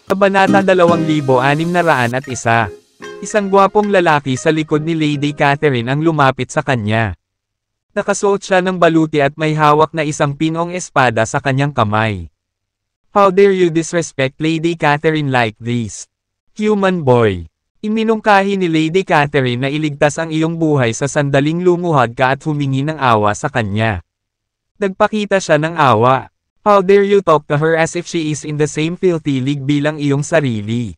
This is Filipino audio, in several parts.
Kabanata 2601. Isang gwapong lalaki sa likod ni Lady Catherine ang lumapit sa kanya. Nakasuot siya ng baluti at may hawak na isang pinong espada sa kanyang kamay. "How dare you disrespect Lady Catherine like this? Human boy." Iminungkahi ni Lady Catherine na iligtas ang iyong buhay sa sandaling lumuhad ka at humingi ng awa sa kanya. Nagpakita siya ng awa. "How dare you talk to her as if she is in the same filthy league bilang iyong sarili?"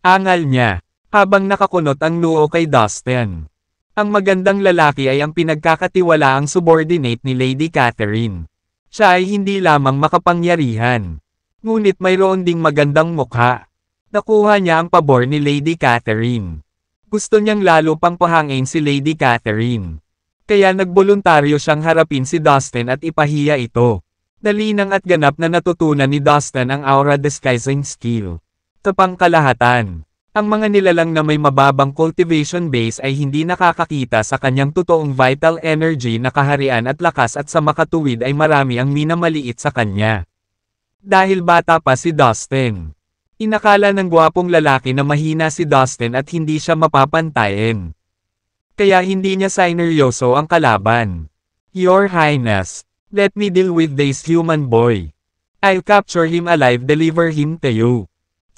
Angal niya, habang nakakunot ang noo kay Dustin. Ang magandang lalaki ay ang pinagkakatiwalaang subordinate ni Lady Catherine. Siya ay hindi lamang makapangyarihan, ngunit mayroon ding magandang mukha. Nakuha niya ang pabor ni Lady Catherine. Gusto niyang lalo pang pahangin si Lady Catherine. Kaya nagboluntaryo siyang harapin si Dustin at ipahiya ito. Dalinang at ganap na natutunan ni Dustin ang aura disguising skill. Sa pangkalahatan, ang mga nilalang na may mababang cultivation base ay hindi nakakakita sa kanyang totoong vital energy na kaharian at lakas at sa makatuwid ay marami ang minamaliit sa kanya. Dahil bata pa si Dustin, inakala ng gwapong lalaki na mahina si Dustin at hindi siya mapapantayin. Kaya hindi niya sineryoso ang kalaban. "Your Highness, let me deal with this human boy. I'll capture him alive, deliver him to you,"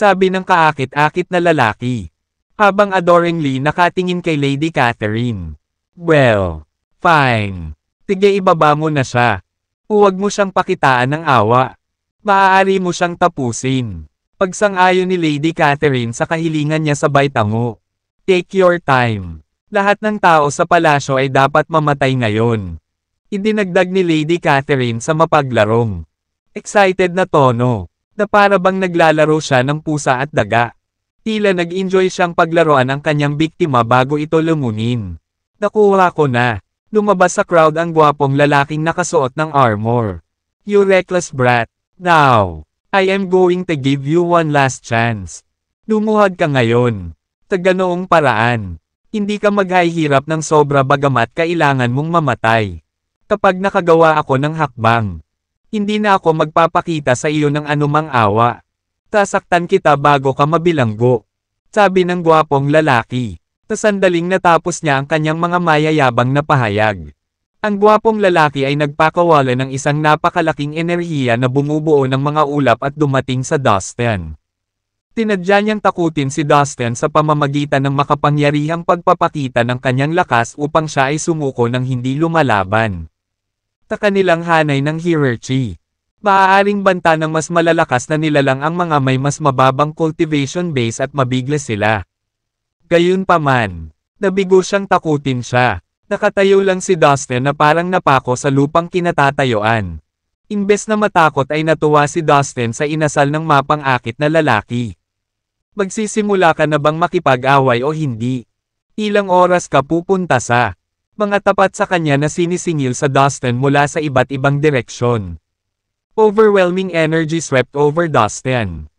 sabi ng kaakit-akit na lalaki, habang adoringly nakatingin kay Lady Catherine. "Well, fine. Sige, ibaba mo na siya. Huwag mo siyang pakitaan ng awa. Maaari mo siyang tapusin." Pagsang-ayon ni Lady Catherine sa kahilingan niya sabay tango. "Take your time. Lahat ng tao sa palasyo ay dapat mamatay ngayon." Idinagdag ni Lady Catherine sa mapaglarong excited na tono, na para bang naglalaro siya ng pusa at daga. Tila nag-enjoy siyang paglaruan ang kanyang biktima bago ito lumunin. "Nakuha ko na." Lumabas sa crowd ang gwapong lalaking nakasuot ng armor. "You reckless brat. Now, I am going to give you one last chance. Lumuhad ka ngayon. Sa ganoong paraan, hindi ka maghihirap ng sobra bagamat kailangan mong mamatay. Kapag nakagawa ako ng hakbang, hindi na ako magpapakita sa iyo ng anumang awa. Sasaktan kita bago ka mabilanggo," sabi ng gwapong lalaki. Sa sandaling natapos niya ang kanyang mga mayayabang na pahayag, ang gwapong lalaki ay nagpakawala ng isang napakalaking enerhiya na bumubuo ng mga ulap at dumating sa Dustin. Tinadya niyang takutin si Dustin sa pamamagitan ng makapangyarihang pagpapakita ng kanyang lakas upang siya ay sumuko ng hindi lumalaban. Sa kanilang hanay ng hierarchy, maaaring banta ng mas malalakas na nilalang ang mga may mas mababang cultivation base at mabigla sila. Gayunpaman, nabigo siyang takutin siya. Nakatayo lang si Dustin na parang napako sa lupang kinatatayuan. Imbes na matakot ay natuwa si Dustin sa inasal ng mapang-akit na lalaki. "Magsisimula ka na bang makipag-away o hindi? Ilang oras ka pupunta sa?" Mga tapat sa kanya na sinisingil sa Dustin mula sa iba't ibang direksyon. Overwhelming energy swept over Dustin.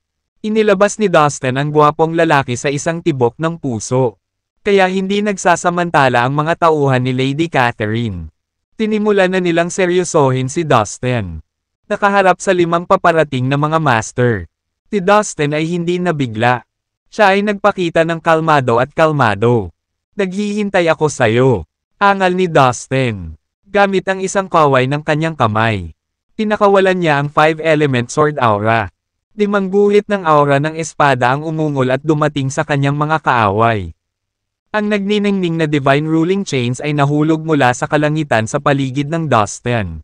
Inilabas ni Dustin ang gwapong lalaki sa isang tibok ng puso. Kaya hindi nagsasamantala ang mga tauhan ni Lady Catherine. Tinimulan na nilang seryosohin si Dustin. Nakaharap sa 5 paparating na mga master. Si Dustin ay hindi nabigla. Siya ay nagpakita ng kalmado at kalmado. "Naghihintay ako sayo," angal ni Dustin, gamit ang isang kaway ng kanyang kamay. Pinakawalan niya ang 5-element sword aura. 5 guhit ng aura ng espada ang umungol at dumating sa kanyang mga kaaway. Ang nagniningning na divine ruling chains ay nahulog mula sa kalangitan sa paligid ng Dustin.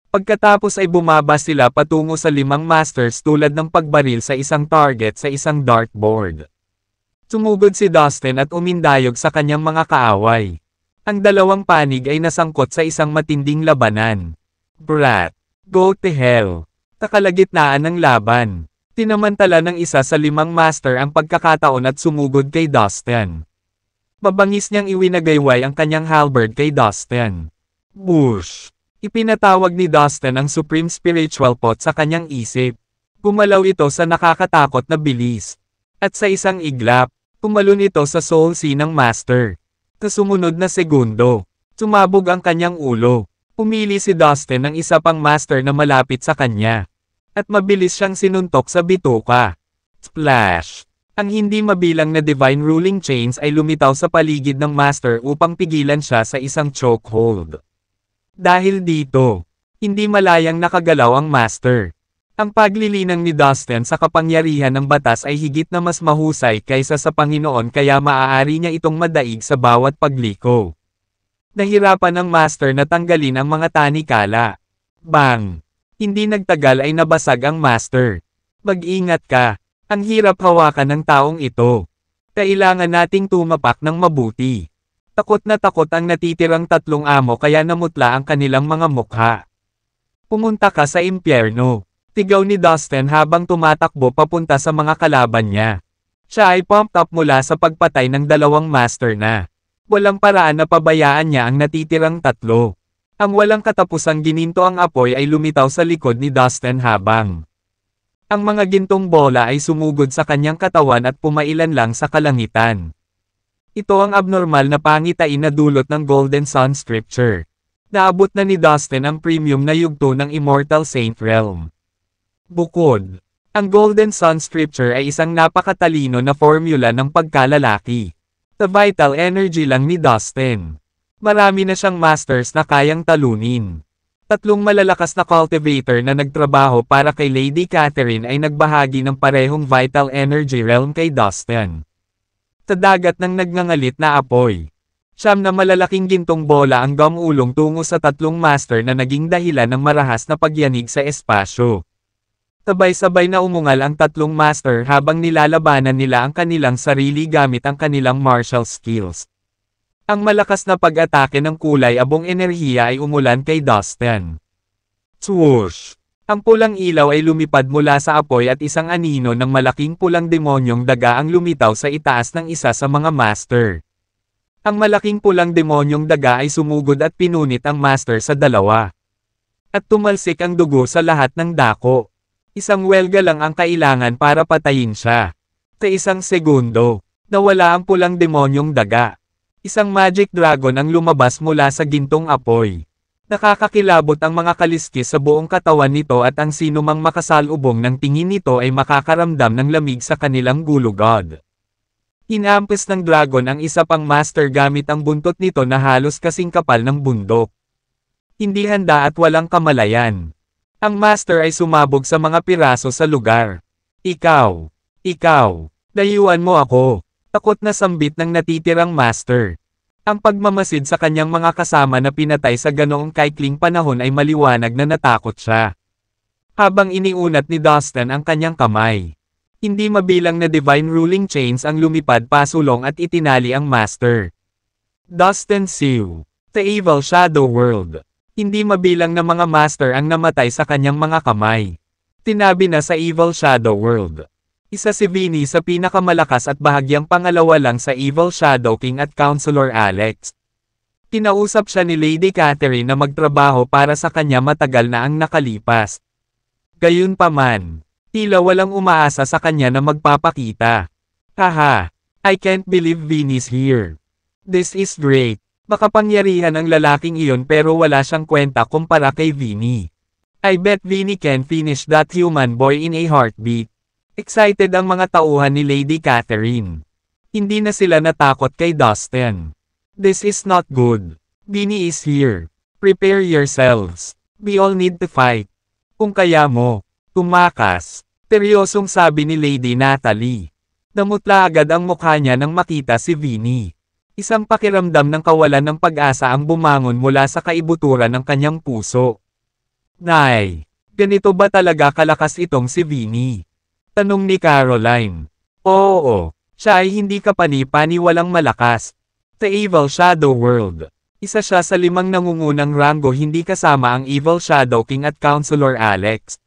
Pagkatapos ay bumaba sila patungo sa 5 masters tulad ng pagbaril sa isang target sa isang dartboard. Sumugod si Dustin at umindayog sa kanyang mga kaaway. Ang 2 panig ay nasangkot sa isang matinding labanan. "Brat, go to hell." Sa kalagitnaan ng laban, tinamantala ng isa sa 5 master ang pagkakataon at sumugod kay Dustin. Mabangis niyang iwinagayway ang kanyang halberd kay Dustin. "Bush!" Ipinatawag ni Dustin ang supreme spiritual pot sa kanyang isip. Gumalaw ito sa nakakatakot na bilis. At sa isang iglap, tumalon ito sa soul sea ng master. Sa sumunod na segundo, sumabog ang kanyang ulo. Pumili si Dustin ng isa pang master na malapit sa kanya. At mabilis siyang sinuntok sa bituka. Splash! Ang hindi mabilang na divine ruling chains ay lumitaw sa paligid ng master upang pigilan siya sa isang chokehold. Dahil dito, hindi malayang nakagalaw ang master. Ang paglilinang ni Dustin sa kapangyarihan ng batas ay higit na mas mahusay kaysa sa Panginoon kaya maaari niya itong madaig sa bawat pagliko. Nahirapan ng master na tanggalin ang mga tanikala. Bang! Hindi nagtagal ay nabasag ang master. Mag-ingat ka. Ang hirap hawakan ng taong ito. Kailangan nating tumapak ng mabuti. Takot na takot ang natitirang tatlong amo kaya namutla ang kanilang mga mukha. Pumunta ka sa impyerno. Tigaw ni Dustin habang tumatakbo papunta sa mga kalaban niya. Siya ay pumped up mula sa pagpatay ng dalawang master na. Walang paraan na pabayaan niya ang natitirang tatlo. Ang walang katapusang gininto ang apoy ay lumitaw sa likod ni Dustin habang ang mga gintong bola ay sumugod sa kanyang katawan at pumailan lang sa kalangitan. Ito ang abnormal na pangitain na dulot ng Golden Sun Scripture. Naabot na ni Dustin ang premium na yugto ng Immortal Saint Realm. Bukod, ang Golden Sun Scripture ay isang napakatalino na formula ng pagkalalaki. The vital energy lang ni Dustin. Marami na siyang masters na kayang talunin. Tatlong malalakas na cultivator na nagtrabaho para kay Lady Catherine ay nagbahagi ng parehong vital energy realm kay Dustin. Sa dagat ng nagngangalit na apoy. Siyam na malalaking gintong bola ang gumulong tungo sa tatlong master na naging dahilan ng marahas na pagyanig sa espasyo. Sabay-sabay na umungal ang tatlong master habang nilalabanan nila ang kanilang sarili gamit ang kanilang martial skills. Ang malakas na pag-atake ng kulay abong enerhiya ay umulan kay Dustin. Swoosh! Ang pulang ilaw ay lumipad mula sa apoy at isang anino ng malaking pulang demonyong daga ang lumitaw sa itaas ng isa sa mga master. Ang malaking pulang demonyong daga ay sumugod at pinunit ang master sa dalawa. At tumalsik ang dugo sa lahat ng dako. Isang welga lang ang kailangan para patayin siya. Sa isang segundo, nawala ang pulang demonyong daga. Isang magic dragon ang lumabas mula sa gintong apoy. Nakakakilabot ang mga kaliskis sa buong katawan nito at ang sinumang makasalubong ng tingin nito ay makakaramdam ng lamig sa kanilang gulugod. Inampes ng dragon ang isa pang master gamit ang buntot nito na halos kasing kapal ng bundok. Hindi handa at walang kamalayan. Ang master ay sumabog sa mga piraso sa lugar. Ikaw, layuan mo ako. Takot na sambit ng natitirang master. Ang pagmamasid sa kanyang mga kasama na pinatay sa ganoong kaikling panahon ay maliwanag na natakot siya. Habang iniunat ni Dustin ang kanyang kamay. Hindi mabilang na divine ruling chains ang lumipad pasulong at itinali ang master. Dustin Siu. The Evil Shadow World. Hindi mabilang na mga master ang namatay sa kanyang mga kamay. Tinabi na sa Evil Shadow World. Isa si Vinny sa pinakamalakas at bahagyang pangalawa lang sa Evil Shadow King at Counselor Alex. Kinausap siya ni Lady Catherine na magtrabaho para sa kanya matagal na ang nakalipas. Gayunpaman, tila walang umaasa sa kanya na magpapakita. Haha, I can't believe Vinny's here. This is great. Makapangyarihan ang lalaking iyon pero wala siyang kwenta kumpara kay Vinny. I bet Vinny can finish that human boy in a heartbeat. Excited ang mga tauhan ni Lady Catherine. Hindi na sila natakot kay Dustin. This is not good. Vinny is here. Prepare yourselves. We all need to fight. Kung kaya mo, tumakas. Seryosong sabi ni Lady Natalie. Namutla agad ang mukha niya nang makita si Vinny. Isang pakiramdam ng kawalan ng pag-asa ang bumangon mula sa kaibuturan ng kanyang puso. Nay, ganito ba talaga kalakas itong si Vinny? Tanong ni Caroline. Oo, siya ay hindi kapani-pani walang malakas. The Evil Shadow World. Isa siya sa 5 nangungunang ranggo hindi kasama ang Evil Shadow King at Counselor Alex.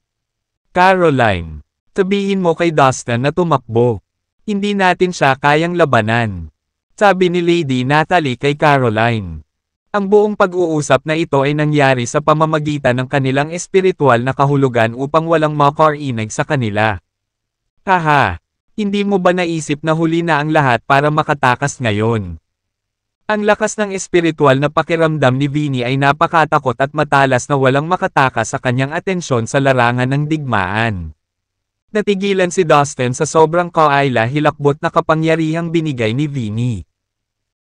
Caroline, sabihin mo kay Dustin na tumakbo. Hindi natin siya kayang labanan. Sabi ni Lady Natalie kay Caroline. Ang buong pag-uusap na ito ay nangyari sa pamamagitan ng kanilang espiritual na kahulugan upang walang makarinig sa kanila. Haha, hindi mo ba naisip na huli na ang lahat para makatakas ngayon? Ang lakas ng espiritual na pakiramdam ni Vinny ay napakatakot at matalas na walang makatakas sa kanyang atensyon sa larangan ng digmaan. Natigilan si Dustin sa sobrang kawaila hilakbot na kapangyarihang binigay ni Vinny.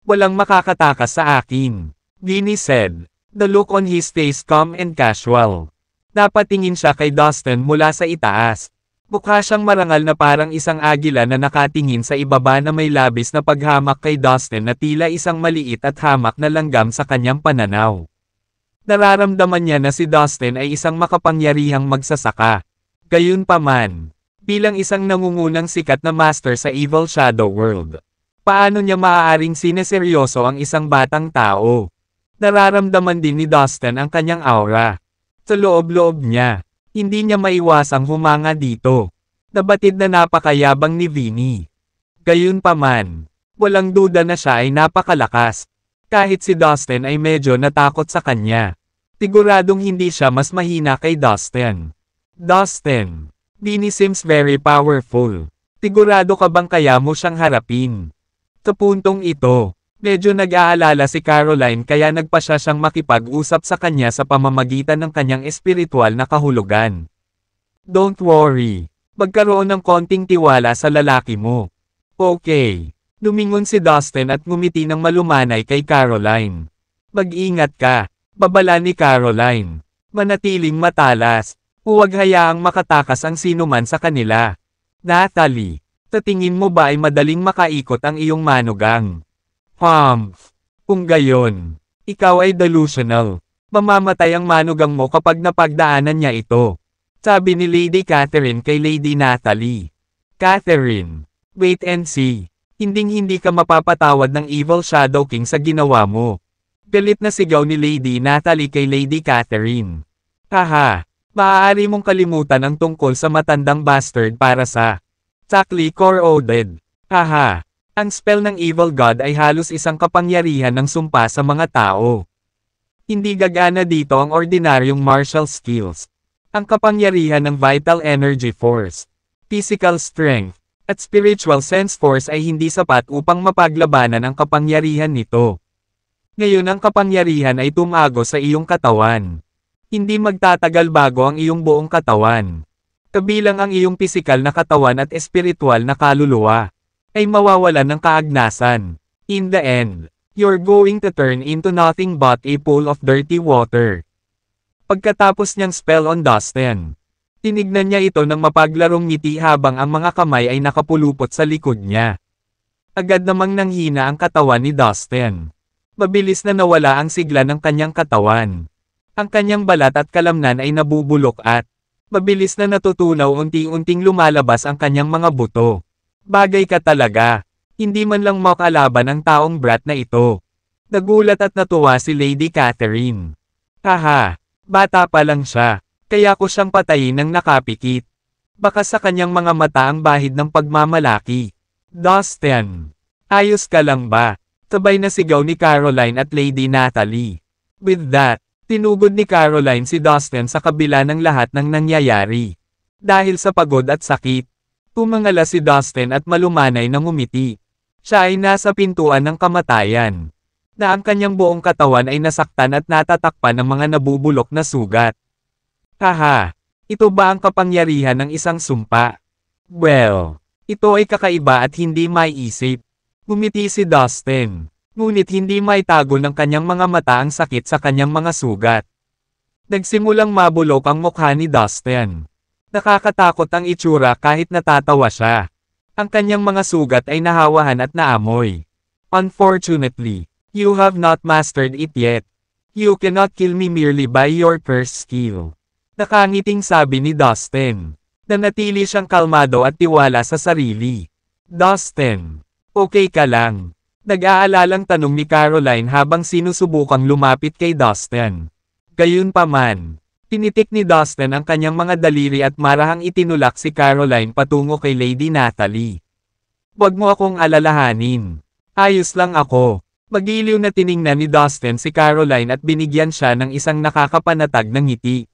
Walang makakatakas sa akin, Vinny said. The look on his face calm and casual. Napatingin siya kay Dustin mula sa itaas. Mukha siyang marangal na parang isang agila na nakatingin sa ibaba na may labis na paghamak kay Dustin na tila isang maliit at hamak na langgam sa kanyang pananaw. Nararamdaman niya na si Dustin ay isang makapangyarihang magsasaka. Gayunpaman, bilang isang nangungunang sikat na master sa Evil Shadow World, paano niya maaaring sineseryoso ang isang batang tao? Nararamdaman din ni Dustin ang kanyang aura. Sa loob-loob niya, hindi niya maiwasang humanga dito. Nabatid na napakayabang ni Vinny. Gayunpaman, walang duda na siya ay napakalakas. Kahit si Dustin ay medyo natakot sa kanya. Siguradong hindi siya mas mahina kay Dustin. Dustin, Vinny seems very powerful. Sigurado ka bang kaya mo siyang harapin? Sa puntong ito, medyo nag-aalala si Caroline kaya nagpasya siyang makipag-usap sa kanya sa pamamagitan ng kanyang espiritual na kahulugan. Don't worry. Magkaroon ng konting tiwala sa lalaki mo. Okay. Lumingon si Dustin at ngumiti ng malumanay kay Caroline. Mag-ingat ka. Babala ni Caroline. Manatiling matalas. Huwag hayaang makatakas ang sinuman sa kanila. Natalie, sa tingin mo ba ay madaling makaikot ang iyong manugang? Kung gayon, ikaw ay delusional. Mamamatay ang manugang mo kapag napagdaanan niya ito. Sabi ni Lady Catherine kay Lady Natalie. Catherine, wait and see. Hinding-hindi ka mapapatawad ng Evil Shadow King sa ginawa mo. Galit na sigaw ni Lady Natalie kay Lady Catherine. Haha, maaari mong kalimutan ang tungkol sa matandang bastard para sa Chuckly Corroded. Haha. Ang spell ng Evil God ay halos isang kapangyarihan ng sumpa sa mga tao. Hindi gagana dito ang ordinaryong martial skills. Ang kapangyarihan ng vital energy force, physical strength, at spiritual sense force ay hindi sapat upang mapaglabanan ang kapangyarihan nito. Ngayon ang kapangyarihan ay tumago sa iyong katawan. Hindi magtatagal bago ang iyong buong katawan. Kabilang ang iyong pisikal na katawan at espiritual na kaluluwa ay mawawalan ng kaagnasan. In the end, you're going to turn into nothing but a pool of dirty water. Pagkatapos niyang spell on Dustin, tinignan niya ito ng mapaglarong ngiti habang ang mga kamay ay nakapulupot sa likod niya. Agad namang nanghina ang katawan ni Dustin. Mabilis na nawala ang sigla ng kanyang katawan. Ang kanyang balat at kalamnan ay nabubulok at mabilis na natutunaw unti-unting lumalabas ang kanyang mga buto. Bagay ka talaga. Hindi man lang makalaban ang taong brat na ito. Nagulat at natuwa si Lady Catherine. Haha, bata pa lang siya, kaya ko siyang patayin ng nakapikit. Baka sa kanyang mga mata ang bahid ng pagmamalaki. Dustin, ayos ka lang ba? Sabay na sigaw ni Caroline at Lady Natalie. With that, tinugod ni Caroline si Dustin sa kabila ng lahat ng nangyayari. Dahil sa pagod at sakit, tumangala si Dustin at malumanay na ngumiti. Siya ay nasa pintuan ng kamatayan. Na ang kanyang buong katawan ay nasaktan at natatakpan ng mga nabubulok na sugat. Haha, ito ba ang kapangyarihan ng isang sumpa? Well, ito ay kakaiba at hindi maiisip. Ngumiti si Dustin. Ngunit hindi maitago ng kanyang mga mata ang sakit sa kanyang mga sugat. Nagsimulang mabulok ang mukha ni Dustin. Nakakatakot ang itsura kahit natatawa siya. Ang kanyang mga sugat ay nahawahan at naamoy. Unfortunately, you have not mastered it yet. You cannot kill me merely by your cursed skill. Nakangiting sabi ni Dustin. Nanatili siyang kalmado at tiwala sa sarili. Dustin, okay ka lang? Nag-aalalang tanong ni Caroline habang sinusubukang lumapit kay Dustin. Gayunpaman, tinitik ni Dustin ang kanyang mga daliri at marahang itinulak si Caroline patungo kay Lady Natalie. Huwag mo akong alalahanin. Ayos lang ako. Magiliw na tiningnan ni Dustin si Caroline at binigyan siya ng isang nakakapanatag na ngiti.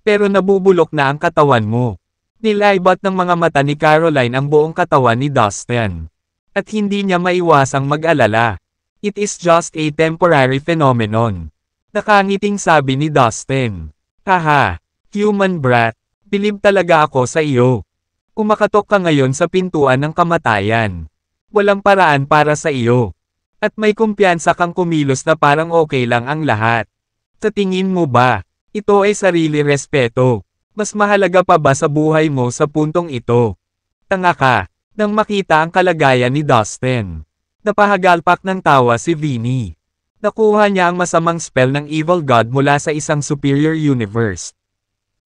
Pero nabubulok na ang katawan mo. Nilaybot ng mga mata ni Caroline ang buong katawan ni Dustin. At hindi niya maiwasang mag-alala. It is just a temporary phenomenon. Nakangiting sabi ni Dustin. Haha, human brat, bilib talaga ako sa iyo. Kumakatok ka ngayon sa pintuan ng kamatayan. Walang paraan para sa iyo. At may kumpiyansa kang kumilos na parang okay lang ang lahat. Sa tingin mo ba, ito ay sarili respeto? Mas mahalaga pa ba sa buhay mo sa puntong ito? Tanga ka, nang makita ang kalagayan ni Dustin. Napahagalpak ng tawa si Vinny. Nakuha niya ang masamang spell ng Evil God mula sa isang superior universe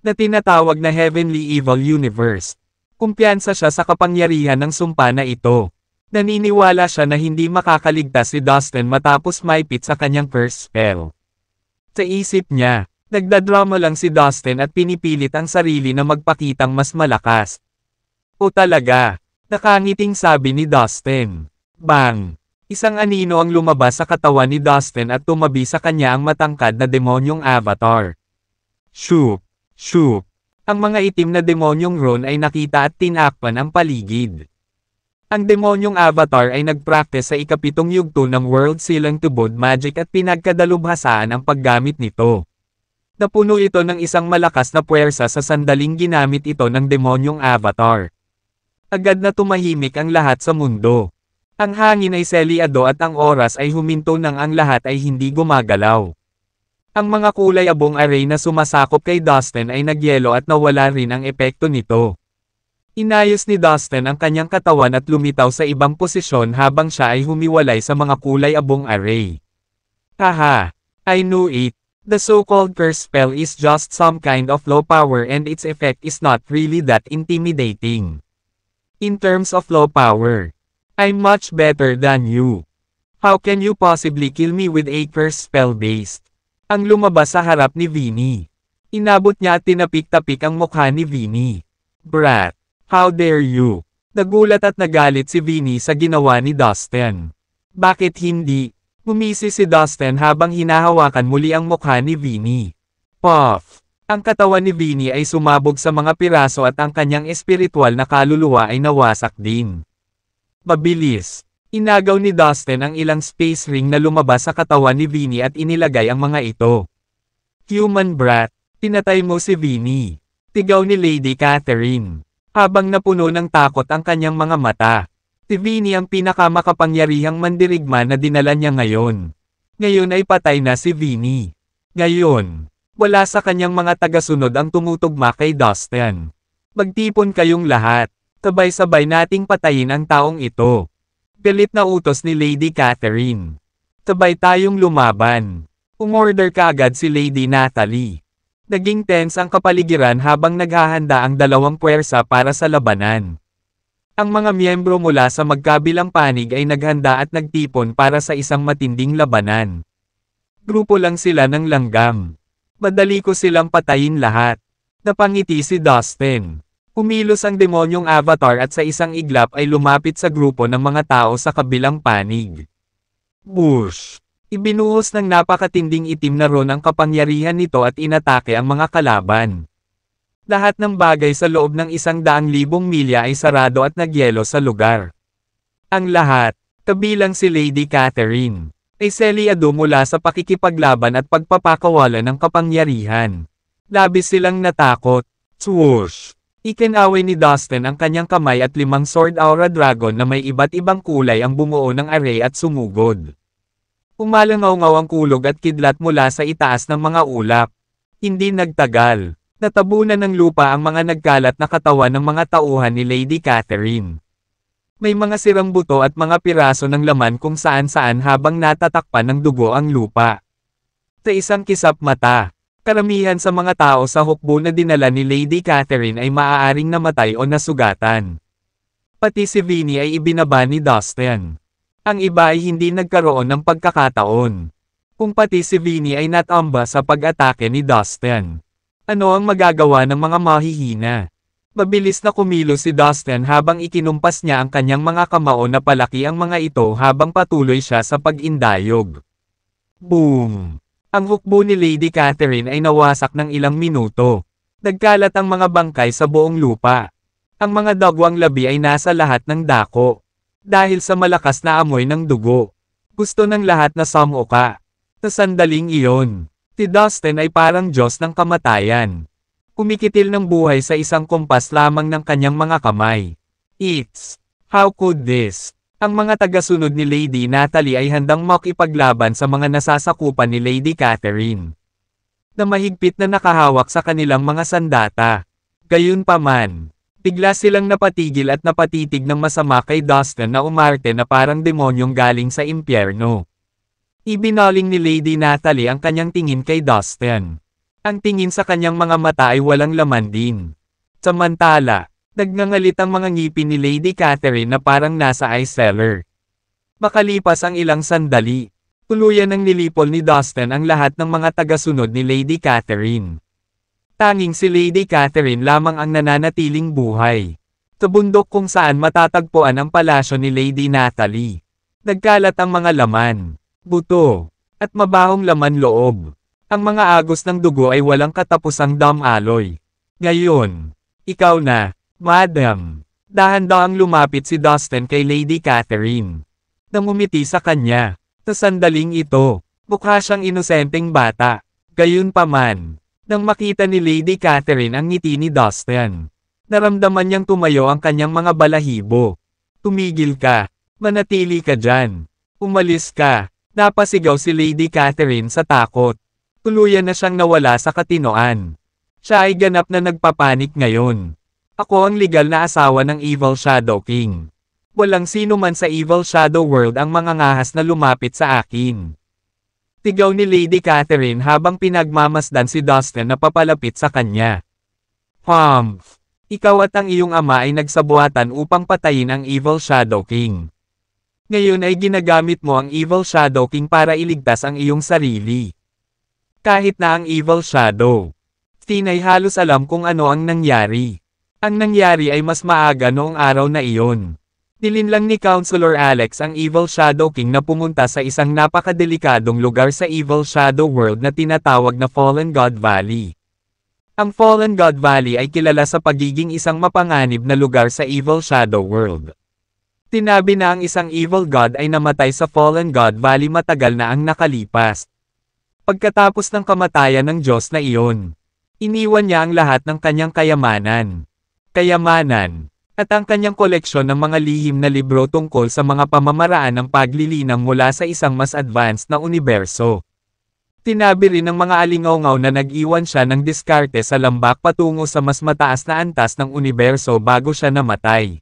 na tinatawag na Heavenly Evil Universe. Kumpiyansa siya sa kapangyarihan ng sumpa na ito. Naniniwala siya na hindi makakaligtas si Dustin matapos maipit sa kanyang first spell. Sa isip niya, nagdadrama lang si Dustin at pinipilit ang sarili na magpakitang mas malakas. O talaga, nakangiting sabi ni Dustin. Bang! Isang anino ang lumabas sa katawan ni Dustin at tumabi sa kanya ang matangkad na demonyong avatar. Shoop! Shoop! Ang mga itim na demonyong Ron ay nakita at tinakpan ang paligid. Ang demonyong avatar ay nagpractice sa ikapitong yugto ng World Silang Tubod Magic at pinagkadalubhasaan ang paggamit nito. Napuno ito ng isang malakas na puwersa sa sandaling ginamit ito ng demonyong avatar. Agad na tumahimik ang lahat sa mundo. Ang hangin ay selyado at ang oras ay huminto nang ang lahat ay hindi gumagalaw. Ang mga kulay abong array na sumasakop kay Dustin ay nagyelo at nawala rin ang epekto nito. Inayos ni Dustin ang kanyang katawan at lumitaw sa ibang posisyon habang siya ay humiwalay sa mga kulay abong array. Haha! I knew it! The so-called curse spell is just some kind of low power and its effect is not really that intimidating. In terms of low power, I'm much better than you. How can you possibly kill me with a curse spell based? Ang lumabas sa harap ni Vinny. Inabot niya at tinapik-tapik ang mukha ni Vinny. Brat, how dare you? Nagulat at nagalit si Vinny sa ginawa ni Dustin. Bakit hindi? Ngumisi si Dustin habang hinahawakan muli ang mukha ni Vinny. Puff! Ang katawan ni Vinny ay sumabog sa mga piraso at ang kanyang espiritual na kaluluwa ay nawasak din. Mabilis! Inagaw ni Dustin ang ilang space ring na lumabas sa katawan ni Vinny at inilagay ang mga ito. Human brat, pinatay mo si Vinny. Tigaw ni Lady Catherine. Habang napuno ng takot ang kanyang mga mata. Si Vinny ang pinakamakapangyarihang mandirigma na dinala niya ngayon. Ngayon ay patay na si Vinny. Ngayon, wala sa kanyang mga tagasunod ang tumutugma kay Dustin. Magtipon kayong lahat. Sabay-sabay nating patayin ang taong ito. Galit na utos ni Lady Catherine. Sabay tayong lumaban. Umorder kaagad si Lady Natalie. Naging tense ang kapaligiran habang naghahanda ang dalawang puwersa para sa labanan. Ang mga miyembro mula sa magkabilang panig ay naghanda at nagtipon para sa isang matinding labanan. Grupo lang sila ng langgam. Madali ko silang patayin lahat. Napangiti si Dustin. Kumilos ang demonyong avatar at sa isang iglap ay lumapit sa grupo ng mga tao sa kabilang panig. Bush! Ibinuhos ng napakatinding itim na Ron ang kapangyarihan nito at inatake ang mga kalaban. Lahat ng bagay sa loob ng 100,000 milya ay sarado at nagyelo sa lugar. Ang lahat, kabilang si Lady Catherine, ay selyado mula sa pakikipaglaban at pagpapakawalan ng kapangyarihan. Labis silang natakot. Swoosh! Ikinaway ni Dustin ang kanyang kamay at 5 Sword Aura Dragon na may iba't ibang kulay ang bumuo ng array at sumugod. Umalangaw-ngaw ang kulog at kidlat mula sa itaas ng mga ulap. Hindi nagtagal. Natabunan ng lupa ang mga nagkalat na katawan ng mga tauhan ni Lady Catherine. May mga sirang buto at mga piraso ng laman kung saan-saan habang natatakpan ng dugo ang lupa. Sa isang kisap mata, karamihan sa mga tao sa hukbo na dinala ni Lady Catherine ay maaaring namatay o nasugatan. Pati si Vinny ay ibinaba ni Dustin. Ang iba ay hindi nagkaroon ng pagkakataon. Kung pati si Vinny ay natamba sa pag-atake ni Dustin, ano ang magagawa ng mga mahihina? Mabilis na kumilos si Dustin habang ikinumpas niya ang kanyang mga kamao na palaki ang mga ito habang patuloy siya sa pag-indayog. Boom! Ang hukbo ni Lady Catherine ay nawasak ng ilang minuto. Nagkalat ang mga bangkay sa buong lupa. Ang mga dagwang labi ay nasa lahat ng dako. Dahil sa malakas na amoy ng dugo. Gusto ng lahat na sumuka. Sa sandaling iyon, si Dustin ay parang Diyos ng kamatayan. Kumikitil ng buhay sa isang kumpas lamang ng kanyang mga kamay. How could this? Ang mga tagasunod ni Lady Natalie ay handang makipaglaban sa mga nasasakupan ni Lady Catherine, na mahigpit na nakahawak sa kanilang mga sandata. Gayunpaman, bigla silang napatigil at napatitig ng masama kay Dustin na umarte na parang demonyong galing sa impyerno. Ibinaling ni Lady Natalie ang kanyang tingin kay Dustin. Ang tingin sa kanyang mga mata ay walang laman din. Samantala, nagngangalit ang mga ngipin ni Lady Catherine na parang nasa ice cellar. Makalipas ang ilang sandali, tuluyan ang nilipol ni Dustin ang lahat ng mga tagasunod ni Lady Catherine. Tanging si Lady Catherine lamang ang nananatiling buhay. Sa bundok kung saan matatagpuan ang palasyo ni Lady Natalie, nagkalat ang mga laman, buto, at mabahong laman loob. Ang mga agos ng dugo ay walang katapusang damaloy. Ngayon, ikaw na, Madam. Dahan-dahang lumapit si Dustin kay Lady Catherine. Nangumiti sa kanya. Sa sandaling ito, mukha siyang inosenteng bata. Gayunpaman, nang makita ni Lady Catherine ang ngiti ni Dustin, naramdaman niyang tumayo ang kanyang mga balahibo. Tumigil ka. Manatili ka dyan. Umalis ka. Napasigaw si Lady Catherine sa takot. Tuluyan na siyang nawala sa katinoan. Siya ay ganap na nagpapanik ngayon. Ako ang legal na asawa ng Evil Shadow King. Walang sino man sa Evil Shadow World ang mangangahas na lumapit sa akin. Tigaw ni Lady Catherine habang pinagmamasdan si Dustin na papalapit sa kanya. Humph! Ikaw at ang iyong ama ay nagsabuatan upang patayin ang Evil Shadow King. Ngayon ay ginagamit mo ang Evil Shadow King para iligtas ang iyong sarili. Kahit na ang Evil Shadow King ay halos alam kung ano ang nangyari. Ang nangyari ay mas maaga noong araw na iyon. Nilinlang ni Counselor Alex ang Evil Shadow King na pumunta sa isang napakadelikadong lugar sa Evil Shadow World na tinatawag na Fallen God Valley. Ang Fallen God Valley ay kilala sa pagiging isang mapanganib na lugar sa Evil Shadow World. Tinabi na ang isang Evil God ay namatay sa Fallen God Valley matagal na ang nakalipas. Pagkatapos ng kamatayan ng Diyos na iyon, iniwan niya ang lahat ng kanyang kayamanan, at ang kanyang koleksyon ng mga lihim na libro tungkol sa mga pamamaraan ng paglilinang mula sa isang mas advanced na universo. Tinabi rin ng mga alingawngaw na nag-iwan siya ng diskarte sa lambak patungo sa mas mataas na antas ng universo bago siya namatay.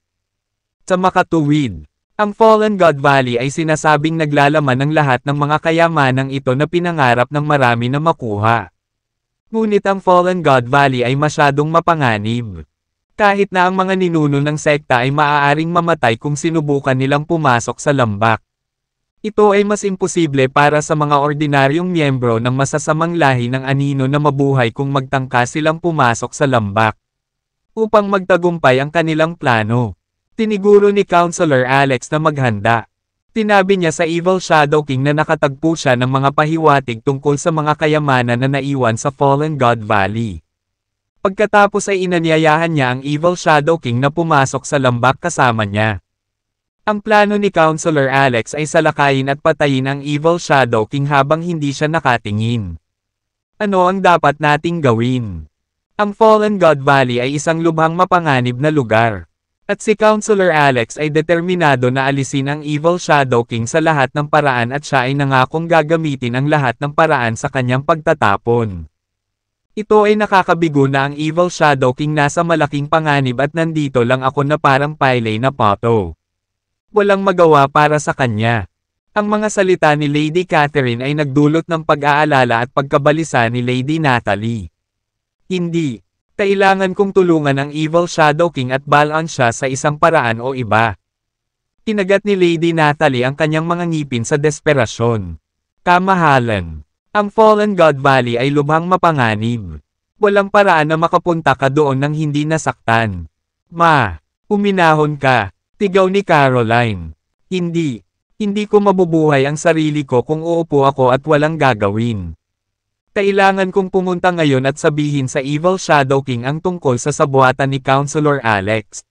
Sa makatuwid, ang Fallen God Valley ay sinasabing naglalaman ng lahat ng mga kayamanang ito na pinangarap ng marami na makuha. Ngunit ang Fallen God Valley ay masyadong mapanganib. Kahit na ang mga ninuno ng sekta ay maaaring mamatay kung sinubukan nilang pumasok sa lambak. Ito ay mas imposible para sa mga ordinaryong miyembro ng masasamang lahi ng anino na mabuhay kung magtangka silang pumasok sa lambak upang magtagumpay ang kanilang plano. Tiniguro ni Counselor Alex na maghanda. Tinabi niya sa Evil Shadow King na nakatagpo siya ng mga pahiwatig tungkol sa mga kayamanan na naiwan sa Fallen God Valley. Pagkatapos ay inanyayahan niya ang Evil Shadow King na pumasok sa lambak kasama niya. Ang plano ni Counselor Alex ay salakayin at patayin ang Evil Shadow King habang hindi siya nakatingin. Ano ang dapat nating gawin? Ang Fallen God Valley ay isang lubhang mapanganib na lugar. At si Counselor Alex ay determinado na alisin ang Evil Shadow King sa lahat ng paraan at siya ay nangakong gagamitin ang lahat ng paraan sa kanyang pagtatapon. Ito ay nakakabigo na ang Evil Shadow King nasa malaking panganib at nandito lang ako na parang pile na poto. Walang magawa para sa kanya. Ang mga salita ni Lady Catherine ay nagdulot ng pag-aalala at pagkabalisa ni Lady Natalie. Hindi. Kailangan kong tulungan ang Evil Shadow King at balaan siya sa isang paraan o iba. Kinagat ni Lady Natalie ang kanyang mga ngipin sa desperasyon. Kamahalan. Ang Fallen God Valley ay lubhang mapanganib. Walang paraan na makapunta ka doon nang hindi nasaktan. Uminahon ka. Tigaw ni Caroline. Hindi ko mabubuhay ang sarili ko kung uupo ako at walang gagawin. Kailangan kong pumunta ngayon at sabihin sa Evil Shadow King ang tungkol sa sabuatan ni Counselor Alex.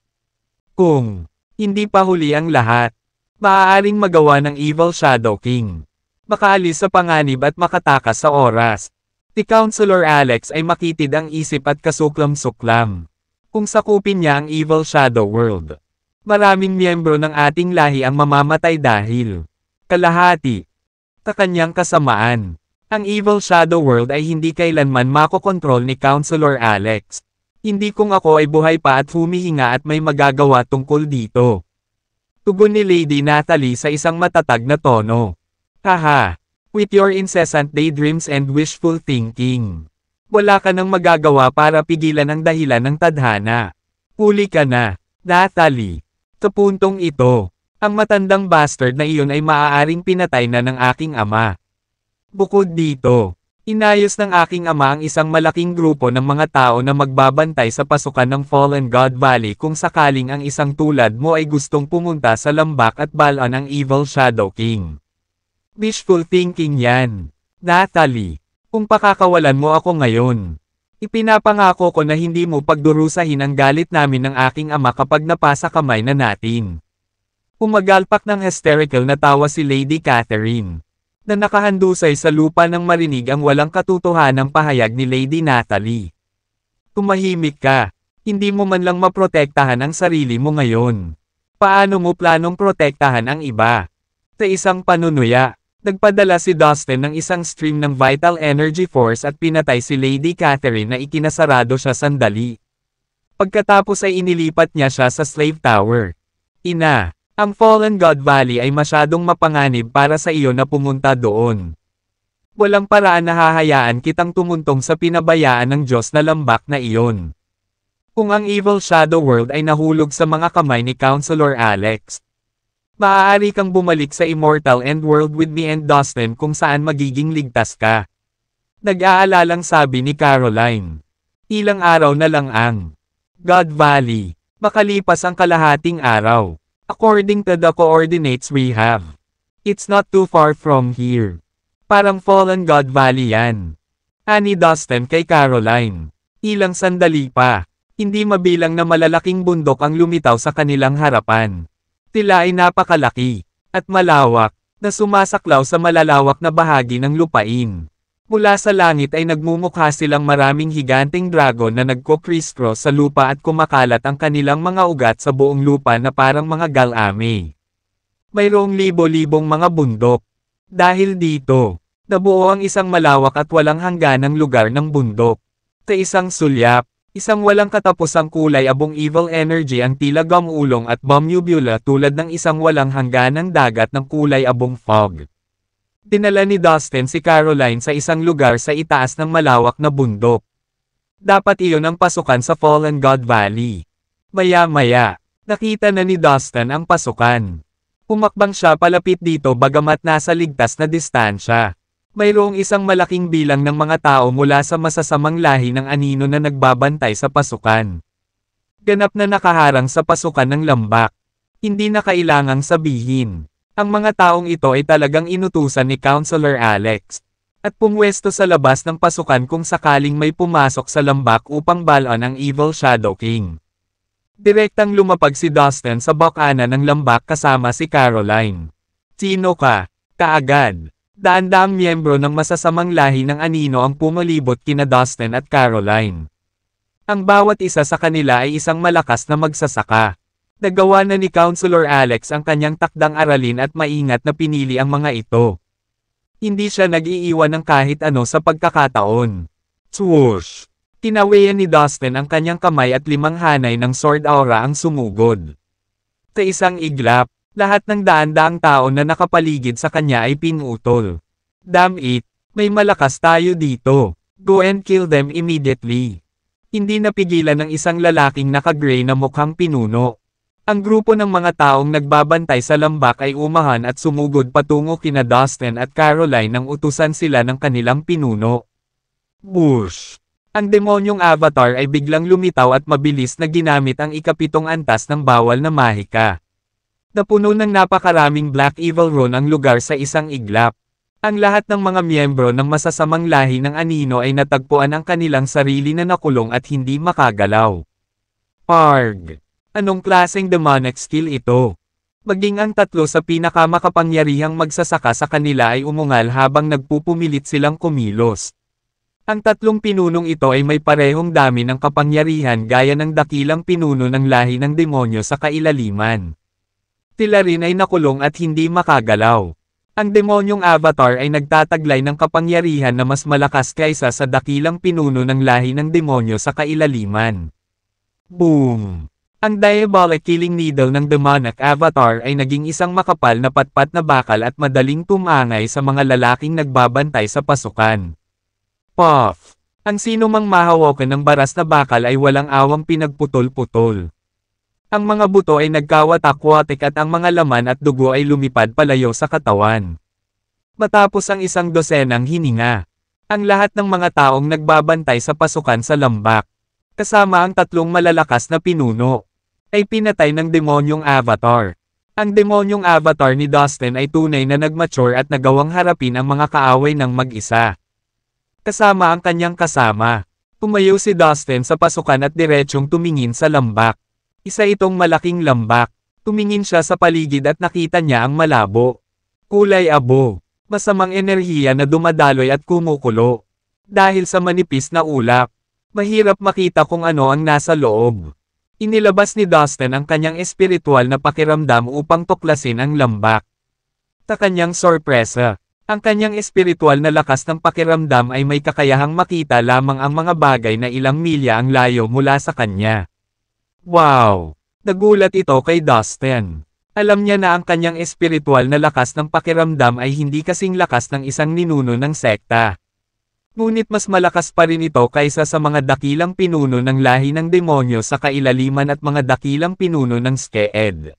Kung hindi pa huli ang lahat, Maaaring magawa ng Evil Shadow King. Makaalis sa panganib at makatakas sa oras. Si Counselor Alex ay makitid ang isip at kasuklam-suklam. Kung sakupin niya ang Evil Shadow World, maraming miyembro ng ating lahi ang mamamatay dahil kalahati sa kanyang kasamaan. Ang Evil Shadow World ay hindi kailanman makokontrol ni Counselor Alex. Hindi kung ako ay buhay pa at humihinga at may magagawa tungkol dito. Tugon ni Lady Natalie sa isang matatag na tono. Haha, with your incessant daydreams and wishful thinking. Wala ka nang magagawa para pigilan ang dahilan ng tadhana. Huli ka na, Natalie. Sa puntong ito, ang matandang bastard na iyon ay maaaring pinatay na ng aking ama. Bukod dito, inayos ng aking ama ang isang malaking grupo ng mga tao na magbabantay sa pasukan ng Fallen God Valley kung sakaling ang isang tulad mo ay gustong pumunta sa lambak at balaan ang Evil Shadow King. Wishful thinking yan, Natalie. Kung pakakawalan mo ako ngayon, ipinapangako ko na hindi mo pagdurusahin ang galit namin ng aking ama kapag napasa kamay na natin. Umagalpak ng hysterical na tawa si Lady Catherine, na nakahandusay sa lupa nang marinig ang walang katotohanang pahayag ni Lady Natalie. Tumahimik ka, hindi mo man lang maprotektahan ang sarili mo ngayon. Paano mo planong protektahan ang iba? Sa isang panunuya, nagpadala si Dustin ng isang stream ng vital energy force at pinatay si Lady Catherine na ikinasarado siya sandali. Pagkatapos ay inilipat niya siya sa Slave Tower. Ina, ang Fallen God Valley ay masyadong mapanganib para sa iyo na pumunta doon. Walang paraan na hahayaan kitang tumuntong sa pinabayaan ng Diyos na lambak na iyon. Kung ang Evil Shadow World ay nahulog sa mga kamay ni Counselor Alex, maaari kang bumalik sa Immortal End World with me and Dustin kung saan magiging ligtas ka. Nag-aalalang sabi ni Caroline. Ilang araw na lang ang God Valley. Makalipas ang kalahating araw. According to the coordinates we have, it's not too far from here. Parang Fallen God Valley yan. Ani Dustin kay Caroline. Ilang sandali pa. Hindi mabilang na malalaking bundok ang lumitaw sa kanilang harapan. Tila ay napakalaki, at malawak, na sumasaklaw sa malalawak na bahagi ng lupain. Mula sa langit ay nagmumukha silang maraming higanteng dragon na nagko-criss-cross sa lupa at kumakalat ang kanilang mga ugat sa buong lupa na parang mga galame. Mayroong libo-libong mga bundok. Dahil dito, nabuo ang isang malawak at walang hangganang lugar ng bundok. Sa isang sulyap, isang walang katapusang kulay abong evil energy ang tila gamulong at bomubula tulad ng isang walang hangganang dagat ng kulay abong fog. Dinala ni Dustin si Caroline sa isang lugar sa itaas ng malawak na bundok. Dapat iyon ang pasukan sa Fallen God Valley. Maya-maya, nakita na ni Dustin ang pasukan. Pumakbang siya palapit dito bagamat nasa ligtas na distansya. Mayroong isang malaking bilang ng mga tao mula sa masasamang lahi ng anino na nagbabantay sa pasukan. Ganap na nakaharang sa pasukan ng lambak. Hindi na kailangang sabihin. Ang mga taong ito ay talagang inutusan ni Counselor Alex. At pumwesto sa labas ng pasukan kung sakaling may pumasok sa lambak upang balaan ang Evil Shadow King. Direktang lumapag si Dustin sa bakana ng lambak kasama si Caroline. Sino ka? Kaagad. Daan-daang miyembro ng masasamang lahi ng anino ang pumalibot kina Dustin at Caroline. Ang bawat isa sa kanila ay isang malakas na magsasaka. Nagawa na ni Counselor Alex ang kanyang takdang aralin at maingat na pinili ang mga ito. Hindi siya nag-iiwan ng kahit ano sa pagkakataon. Swoosh! Tinawayan ni Dustin ang kanyang kamay at 5 hanay ng sword aura ang sumugod. Sa isang iglap, lahat ng daan-daang tao na nakapaligid sa kanya ay pinutol. Damn it, may malakas tayo dito. Go and kill them immediately. Hindi napigilan ng isang lalaking naka-gray na mukhang pinuno. Ang grupo ng mga taong nagbabantay sa lambak ay umahan at sumugod patungo kina Dustin at Caroline nang utusan sila ng kanilang pinuno. Bush! Ang demonyong avatar ay biglang lumitaw at mabilis na ginamit ang ika-7 antas ng bawal na mahika. Napuno ng napakaraming Black Evil Rune ang lugar sa isang iglap. Ang lahat ng mga miyembro ng masasamang lahi ng anino ay natagpuan ang kanilang sarili na nakulong at hindi makagalaw. Arg! Anong klaseng demonic skill ito? Maging ang tatlo sa pinakamakapangyarihang magsasaka sa kanila ay umungal habang nagpupumilit silang kumilos. Ang tatlong pinunong ito ay may parehong dami ng kapangyarihan gaya ng dakilang pinuno ng lahi ng demonyo sa kailaliman. Sila rin ay nakulong at hindi makagalaw. Ang demonyong avatar ay nagtataglay ng kapangyarihan na mas malakas kaysa sa dakilang pinuno ng lahi ng demonyo sa kailaliman. Boom! Ang diabolic killing needle ng demonic avatar ay naging isang makapal na patpat na bakal at madaling tumangay sa mga lalaking nagbabantay sa pasukan. Puff! Ang sino mang mahawakan ng baras na bakal ay walang awang pinagputol-putol. Ang mga buto ay nagkawatak-watik at ang mga laman at dugo ay lumipad palayo sa katawan. Matapos ang isang dosenang hininga, ang lahat ng mga taong nagbabantay sa pasukan sa lambak, kasama ang tatlong malalakas na pinuno, ay pinatay ng demonyong avatar. Ang demonyong avatar ni Dustin ay tunay na nagmature at nagawang harapin ang mga kaaway ng mag-isa. Kasama ang kanyang kasama, tumayo si Dustin sa pasukan at diretsyong tumingin sa lambak. Isa itong malaking lambak. Tumingin siya sa paligid at nakita niya ang malabo. Kulay abo. Masamang enerhiya na dumadaloy at kumukulo. Dahil sa manipis na ulap, mahirap makita kung ano ang nasa loob. Inilabas ni Dustin ang kanyang espiritual na pakiramdam upang tuklasin ang lambak. Sa kanyang sorpresa, ang kanyang espiritual na lakas ng pakiramdam ay may kakayahang makita lamang ang mga bagay na ilang milya ang layo mula sa kanya. Wow! Nagulat ito kay Dustin. Alam niya na ang kanyang espiritual na lakas ng pakiramdam ay hindi kasing lakas ng isang ninuno ng sekta. Ngunit mas malakas pa rin ito kaysa sa mga dakilang pinuno ng lahi ng demonyo sa kailaliman at mga dakilang pinuno ng Sked.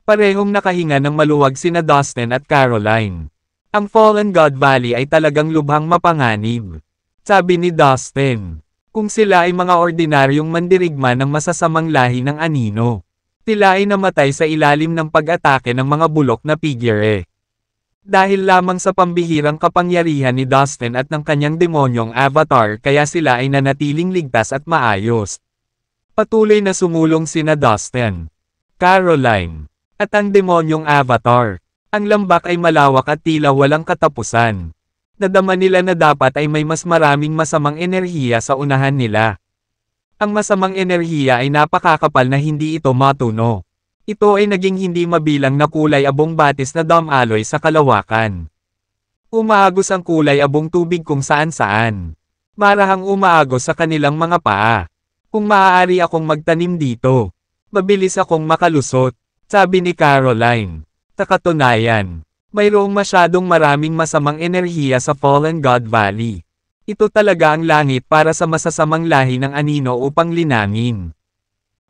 Parehong nakahinga ng maluwag sina Dustin at Caroline. Ang Fallen God Valley ay talagang lubhang mapanganib. Sabi ni Dustin, kung sila ay mga ordinaryong mandirigma ng masasamang lahi ng anino, sila ay namatay sa ilalim ng pag-atake ng mga bulok na figure. Dahil lamang sa pambihirang kapangyarihan ni Dustin at ng kanyang demonyong avatar kaya sila ay nanatiling ligtas at maayos. Patuloy na sumulong sina Dustin, Caroline, at ang demonyong avatar. Ang lambak ay malawak at tila walang katapusan. Nadama nila na dapat ay may mas maraming masamang enerhiya sa unahan nila. Ang masamang enerhiya ay napakakapal na hindi ito matuno. Ito ay naging hindi mabilang na kulay abong batis na damaloy sa kalawakan. Umaagos ang kulay abong tubig kung saan-saan. Marahang umaagos sa kanilang mga paa. Kung maaari akong magtanim dito, mabilis akong makalusot, sabi ni Caroline. Sa katunayan, mayroong masyadong maraming masamang enerhiya sa Fallen God Valley. Ito talaga ang langit para sa masasamang lahi ng anino upang linangin.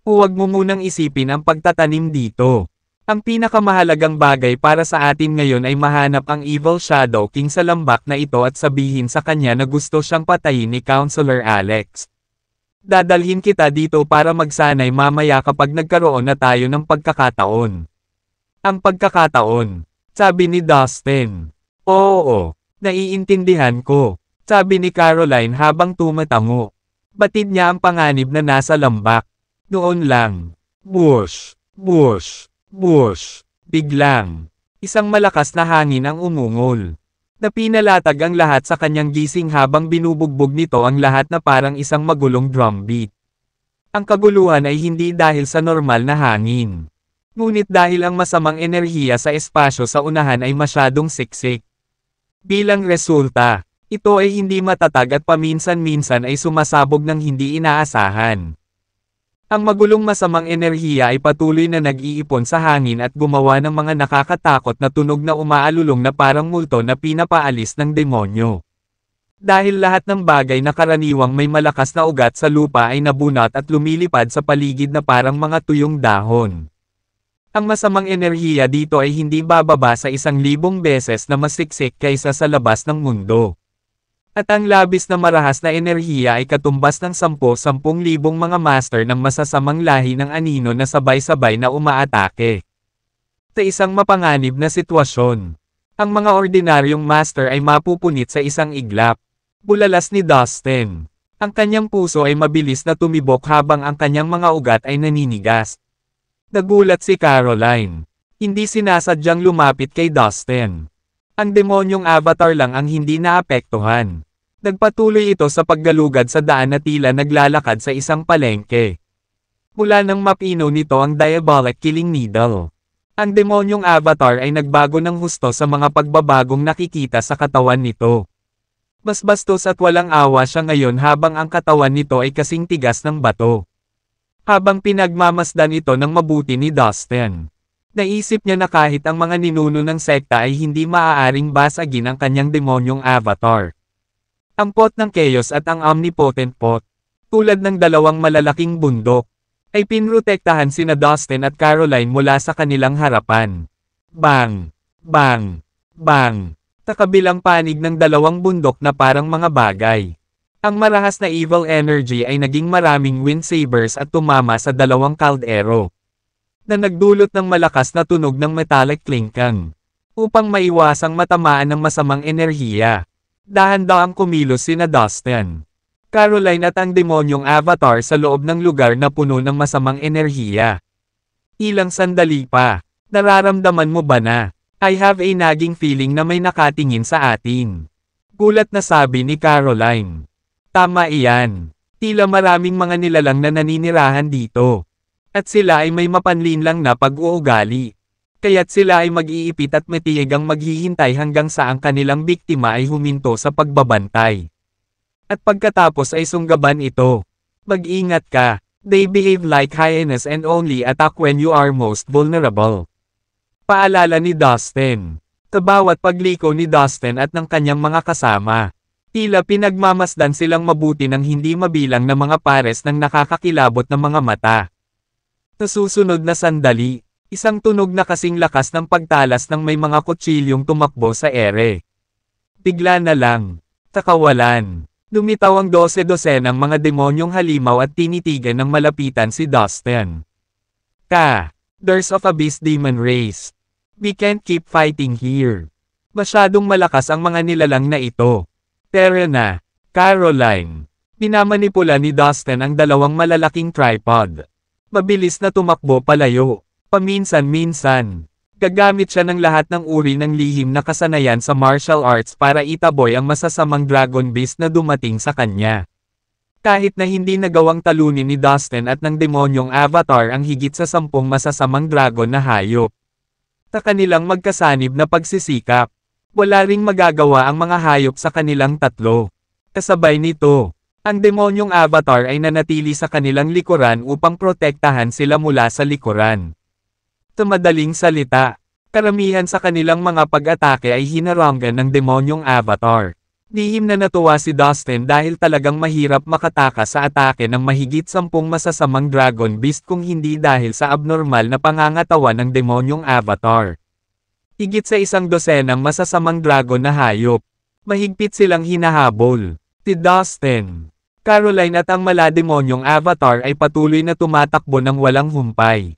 Huwag mo munang isipin ang pagtatanim dito. Ang pinakamahalagang bagay para sa atin ngayon ay mahanap ang Evil Shadow King sa lambak na ito at sabihin sa kanya na gusto siyang patayin ni Counselor Alex. Dadalhin kita dito para magsanay mamaya kapag nagkaroon na tayo ng pagkakataon. Ang pagkakataon, sabi ni Dustin. Oo, naiintindihan ko, sabi ni Caroline habang tumatango. Batid niya ang panganib na nasa lambak. Noon lang, bush, bush, bush, biglang, isang malakas na hangin ang umungol. Napinalatag ang lahat sa kanyang gising habang binubugbog nito ang lahat na parang isang magulong drumbeat. Ang kaguluhan ay hindi dahil sa normal na hangin. Ngunit dahil ang masamang enerhiya sa espasyo sa unahan ay masyadong siksik. Bilang resulta, ito ay hindi matatag at paminsan-minsan ay sumasabog ng hindi inaasahan. Ang magulong masamang enerhiya ay patuloy na nag-iipon sa hangin at gumawa ng mga nakakatakot na tunog na umaalulong na parang multo na pinapaalis ng demonyo. Dahil lahat ng bagay na karaniwang may malakas na ugat sa lupa ay nabunot at lumilipad sa paligid na parang mga tuyong dahon. Ang masamang enerhiya dito ay hindi bababa sa 1,000 beses na mas siksik kaysa sa labas ng mundo. At ang labis na marahas na enerhiya ay katumbas ng 10,000 mga master ng masasamang lahi ng anino na sabay-sabay na umaatake. Sa isang mapanganib na sitwasyon, ang mga ordinaryong master ay mapupunit sa isang iglap. Bulalas ni Dustin. Ang kanyang puso ay mabilis na tumibok habang ang kanyang mga ugat ay naninigas. Nagulat si Caroline. Hindi sinasadyang lumapit kay Dustin. Ang demonyong avatar lang ang hindi naapektuhan. Nagpatuloy ito sa paggalugad sa daan na tila naglalakad sa isang palengke. Mula nang mapino nito ang diabolic killing needle. Ang demonyong avatar ay nagbago ng husto sa mga pagbabagong nakikita sa katawan nito. Mas bastos at walang awa siya ngayon habang ang katawan nito ay kasing tigas ng bato. Habang pinagmamasdan ito ng mabuti ni Dustin, naisip niya na kahit ang mga ninuno ng sekta ay hindi maaaring basagin ang kanyang demonyong avatar. Ang pot ng chaos at ang omnipotent pot, tulad ng dalawang malalaking bundok, ay pinrotektahan sina Dustin at Caroline mula sa kanilang harapan. Bang! Bang! Bang! Kabilang panig ng dalawang bundok na parang mga bagay. Ang marahas na evil energy ay naging maraming wind sabers at tumama sa dalawang kaldero, na nagdulot ng malakas na tunog ng metallic clinking. Upang maiwasang matamaan ng masamang enerhiya, dahan-dahang kumilos sina Dustin, Caroline at ang demonyong avatar sa loob ng lugar na puno ng masamang enerhiya. Ilang sandali pa, nararamdaman mo ba na? I have a nagging feeling na may nakatingin sa atin. Gulat na sabi ni Caroline. Tama iyan. Tila maraming mga nilalang na naninirahan dito. At sila ay may mapanlinlang na pag-uugali. Kaya't sila ay mag-iipit at matiyagang maghihintay hanggang sa ang kanilang biktima ay huminto sa pagbabantay. At pagkatapos ay sunggaban ito. Mag-ingat ka. They behave like hyenas and only attack when you are most vulnerable. Paalala ni Dustin. Bawat pagliko ni Dustin at ng kanyang mga kasama, tila pinagmamasdan silang mabuti ng hindi mabilang na mga pares ng nakakakilabot na mga mata. Sa susunod na sandali, isang tunog na kasing lakas ng pagtalas ng may mga kutsilyong tumakbo sa ere. Bigla na lang, takawalan, lumitaw ang 12-12 ng mga demonyong halimaw at tinitigan ng malapitan si Dustin. There's of Abyss Demon Race. We can't keep fighting here. Masyadong malakas ang mga nilalang na ito. Tara na, Caroline. Pinamanipula ni Dustin ang dalawang malalaking tripod. Mabilis na tumakbo palayo. Paminsan-minsan. Gagamit siya ng lahat ng uri ng lihim na kasanayan sa martial arts para itaboy ang masasamang dragon beast na dumating sa kanya. Kahit na hindi nagawang talunin ni Dustin at ng demonyong avatar ang higit sa 10 masasamang dragon na hayop. Sa kanilang magkasanib na pagsisikap, wala ring magagawa ang mga hayop sa kanilang tatlo. Kasabay nito, ang demonyong avatar ay nanatili sa kanilang likuran upang protektahan sila mula sa likuran. Sa madaling salita, karamihan sa kanilang mga pag-atake ay hinarangan ng demonyong avatar. Lihim na natuwa si Dustin dahil talagang mahirap makatakas sa atake ng mahigit 10 masasamang dragon beast kung hindi dahil sa abnormal na pangangatawan ng demonyong avatar. Higit sa 12 masasamang dragon na hayop. Mahigpit silang hinahabol. Si Dustin, Caroline at ang malademonyong avatar ay patuloy na tumatakbo ng walang humpay.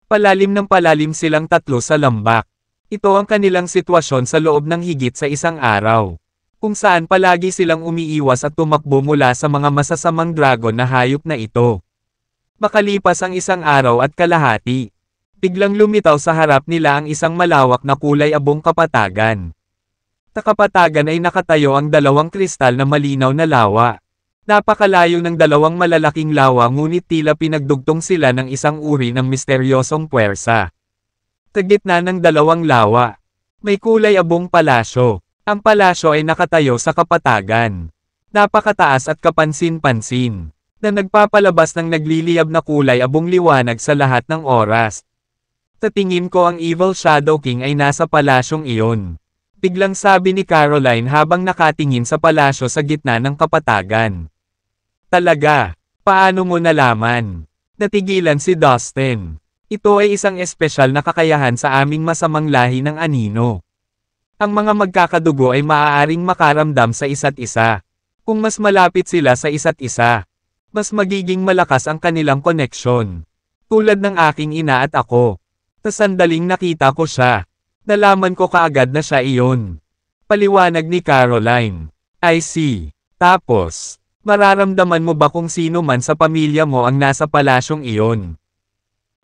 Palalim ng palalim silang tatlo sa lambak. Ito ang kanilang sitwasyon sa loob ng higit sa isang araw, kung saan palagi silang umiiwas at tumakbo mula sa mga masasamang dragon na hayop na ito. Makalipas ang isang araw at kalahati, biglang lumitaw sa harap nila ang isang malawak na kulay abong kapatagan. Sa kapatagan ay nakatayo ang dalawang kristal na malinaw na lawa. Napakalayo ng dalawang malalaking lawa ngunit tila pinagdugtong sila ng isang uri ng misteryosong puwersa. Sa gitna ng dalawang lawa, may kulay abong palasyo. Ang palasyo ay nakatayo sa kapatagan. Napakataas at kapansin-pansin, na nagpapalabas ng nagliliyab na kulay abong liwanag sa lahat ng oras. Sa tingin ko ang Evil Shadow King ay nasa palasyong iyon. Biglang sabi ni Caroline habang nakatingin sa palasyo sa gitna ng kapatagan. Talaga? Paano mo nalaman? Natigilan si Dustin. Ito ay isang espesyal na kakayahan sa aming masamang lahi ng anino. Ang mga magkakadugo ay maaaring makaramdam sa isa't isa. Kung mas malapit sila sa isa't isa, mas magiging malakas ang kanilang koneksyon. Tulad ng aking ina at ako. Sa sandaling nakita ko siya, nalaman ko kaagad na siya iyon. Paliwanag ni Caroline. I see. Tapos, mararamdaman mo ba kung sino man sa pamilya mo ang nasa palasyong iyon?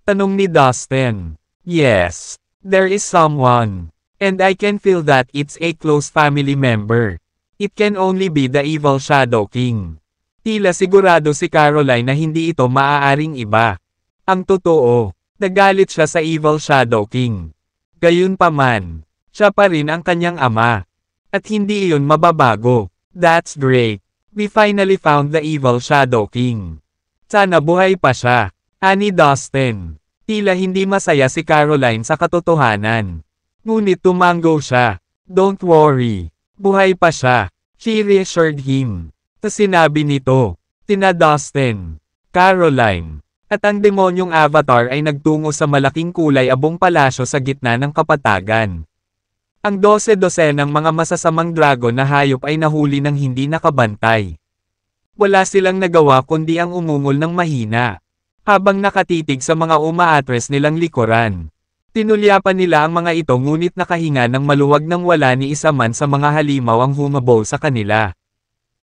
Tanong ni Dustin. Yes. There is someone. And I can feel that it's a close family member. It can only be the evil Shadow King. Tila sigurado si Caroline na hindi ito maaaring iba. Ang totoo, nagalit siya sa evil Shadow King. Gayunpaman, siya pa rin ang kanyang ama. At hindi iyon mababago. That's great. We finally found the evil Shadow King. Sana buhay pa siya. Ani Dustin. Tila hindi masaya si Caroline sa katotohanan. Ngunit tumango siya. Don't worry. Buhay pa siya. She reassured him. Ta sinabi nito. Tina Dustin. Caroline. At ang demonyong avatar ay nagtungo sa malaking kulay abong palasyo sa gitna ng kapatagan. Ang 12-dosenang mga masasamang dragon na hayop ay nahuli ng hindi nakabantay. Wala silang nagawa kundi ang umungol ng mahina. Habang nakatitig sa mga umaatres nilang likuran. Tinulyapan nila ang mga ito ngunit nakahinga ng maluwag nang wala ni isa man sa mga halimaw ang humabol sa kanila.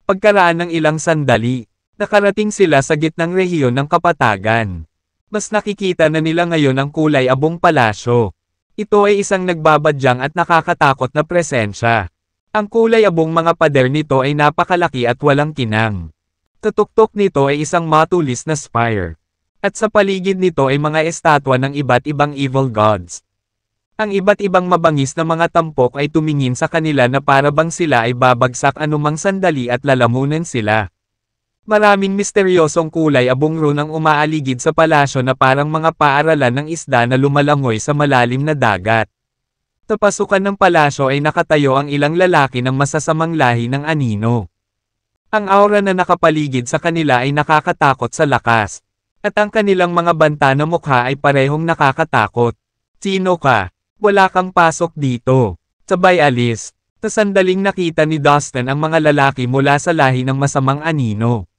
Pagkaraan ng ilang sandali, nakarating sila sa gitnang rehiyon ng kapatagan. Mas nakikita na nila ngayon ang kulay abong palasyo. Ito ay isang nagbabadyang at nakakatakot na presensya. Ang kulay abong mga pader nito ay napakalaki at walang kinang. Tutuktok nito ay isang matulis na spire. At sa paligid nito ay mga estatwa ng iba't ibang evil gods. Ang iba't ibang mabangis na mga tampok ay tumingin sa kanila na para bang sila ay babagsak anumang sandali at lalamunan sila. Maraming misteryosong kulay abong ron ang umaaligid sa palasyo na parang mga paaralan ng isda na lumalangoy sa malalim na dagat. Sa pasukan ng palasyo ay nakatayo ang ilang lalaki ng masasamang lahi ng anino. Ang aura na nakapaligid sa kanila ay nakakatakot sa lakas. At ang kanilang mga banta na mukha ay parehong nakakatakot. Sino ka? Wala kang pasok dito. Sabay alis. Sa sandaling nakita ni Dustin ang mga lalaki mula sa lahi ng masamang anino.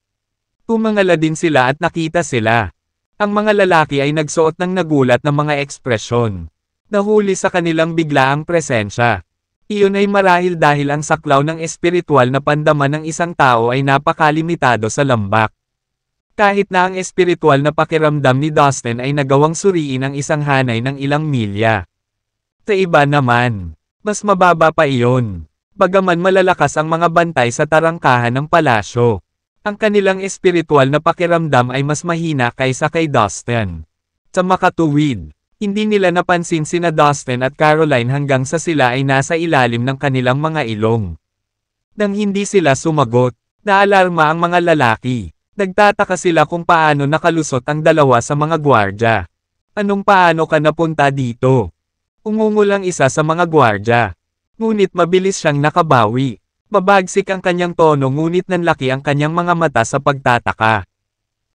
Tumangala din sila at nakita sila. Ang mga lalaki ay nagsuot ng nagulat na mga ekspresyon. Nahuli sa kanilang biglaang presensya. Iyon ay marahil dahil ang saklaw ng espiritual na pandaman ng isang tao ay napakalimitado sa lambak. Kahit na ang espiritual na pakiramdam ni Dustin ay nagawang suriin ang isang hanay ng ilang milya. Sa iba naman, mas mababa pa iyon. Bagaman malalakas ang mga bantay sa tarangkahan ng palasyo. Ang kanilang espiritual na pakiramdam ay mas mahina kaysa kay Dustin. Sa makatuwid, hindi nila napansin sina Dustin at Caroline hanggang sa sila ay nasa ilalim ng kanilang mga ilong. Nang hindi sila sumagot, naalarma ang mga lalaki. Nagtataka sila kung paano nakalusot ang dalawa sa mga gwardya. Anong paano ka napunta dito? Umungol ang isa sa mga gwardya. Ngunit mabilis siyang nakabawi. Mabagsik ang kanyang tono ngunit nanlaki ang kanyang mga mata sa pagtataka.